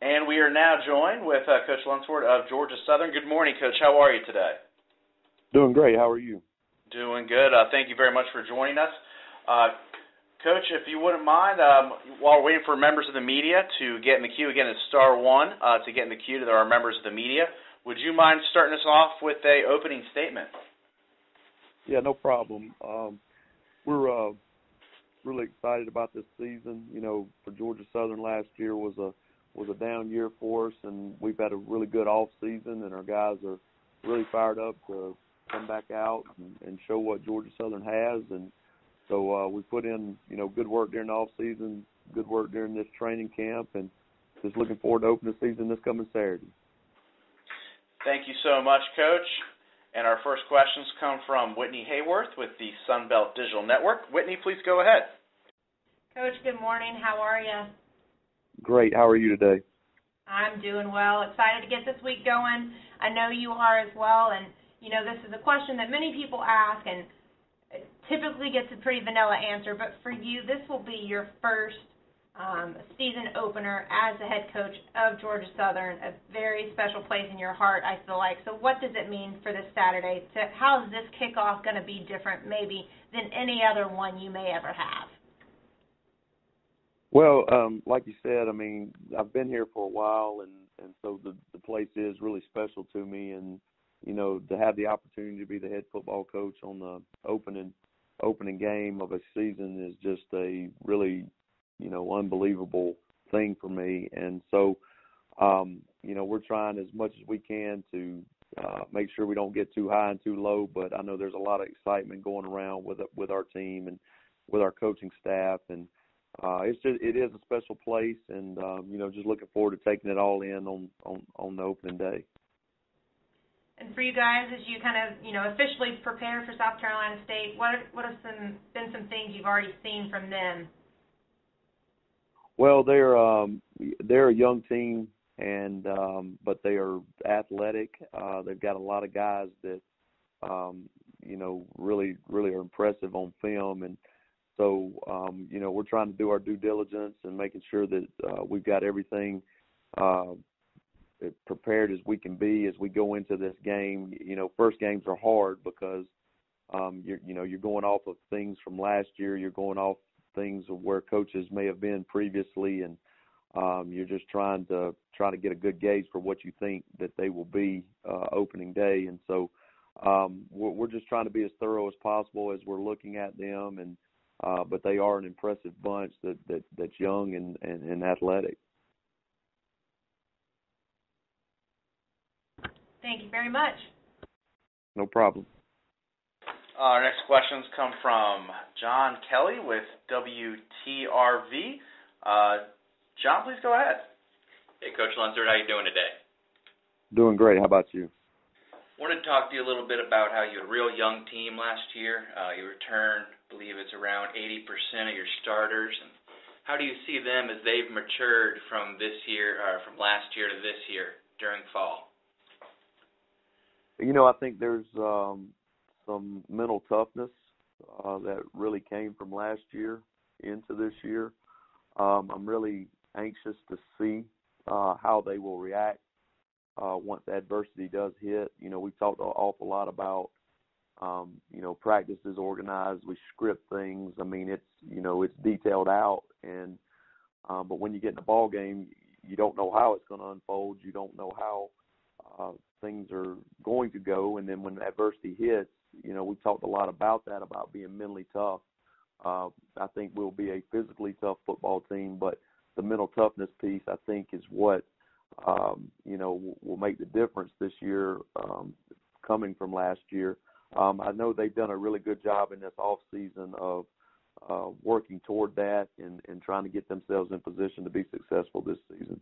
And we are now joined with Coach Lunsford of Georgia Southern. Good morning, Coach. How are you today? Doing great. How are you? Doing good. Thank you very much for joining us. Coach, if you wouldn't mind, while we're waiting for members of the media to get in the queue, again, it's star one to get in the queue to our members of the media. Would you mind starting us off with a opening statement? Yeah, no problem. We're really excited about this season. You know, for Georgia Southern last year was a down year for us, and we've had a really good off season, and our guys are really fired up to come back out and show what Georgia Southern has. And so we put in, good work during the off season, good work during this training camp, and just looking forward to opening the season this coming Saturday. Thank you so much, Coach. And our first questions come from Whitney Hayworth with the Sunbelt Digital Network. Whitney, please go ahead. Coach, good morning. How are you? Great. How are you today? I'm doing well. Excited to get this week going. I know you are as well. And, this is a question that many people ask, and it typically gets a pretty vanilla answer. But for you, this will be your first season opener as the head coach of Georgia Southern, a very special place in your heart, I feel like. So what does it mean for this Saturday? How is this kickoff going to be different maybe than any other one you may ever have? Well, like you said, I've been here for a while, and so the place is really special to me. And, to have the opportunity to be the head football coach on the opening game of a season is just a really, unbelievable thing for me. And so, we're trying as much as we can to make sure we don't get too high and too low. But I know there's a lot of excitement going around with our team and with our coaching staff. And it is a special place, and just looking forward to taking it all in on the opening day. And for you guys, as you kind of officially prepare for South Carolina State, what have been some things you've already seen from them? Well, they're a young team, and but they are athletic. They've got a lot of guys that really are impressive on film, and so we're trying to do our due diligence and making sure that we've got everything prepared as we can be as we go into this game. First games are hard because you're going off of things from last year. You're going off things of where coaches may have been previously, and you're just trying to get a good gauge for what you think that they will be opening day. And so we're just trying to be as thorough as possible as we're looking at them, and but they are an impressive bunch that's young and athletic. Thank you very much. No problem. Our next questions come from John Kelly with WTRV. John, please go ahead. Hey, Coach Lunsford, how you doing today? Doing great. How about you? Wanted to talk to you a little bit about how you had a real young team last year. You returned, I believe it's around 80% of your starters. And how do you see them as they've matured from this year, or from last year to this year during fall? I think there's some mental toughness that really came from last year into this year. I'm really anxious to see how they will react once adversity does hit. We've talked an awful lot about, practice is organized. We script things. It's detailed out. And but when you get in a ball game, you don't know how it's going to unfold. You don't know how things are going to go. And then when adversity hits, we talked a lot about that, about being mentally tough. I think we'll be a physically tough football team, but the mental toughness piece, I think, is what will make the difference this year, coming from last year. I know they've done a really good job in this off season of working toward that and trying to get themselves in position to be successful this season.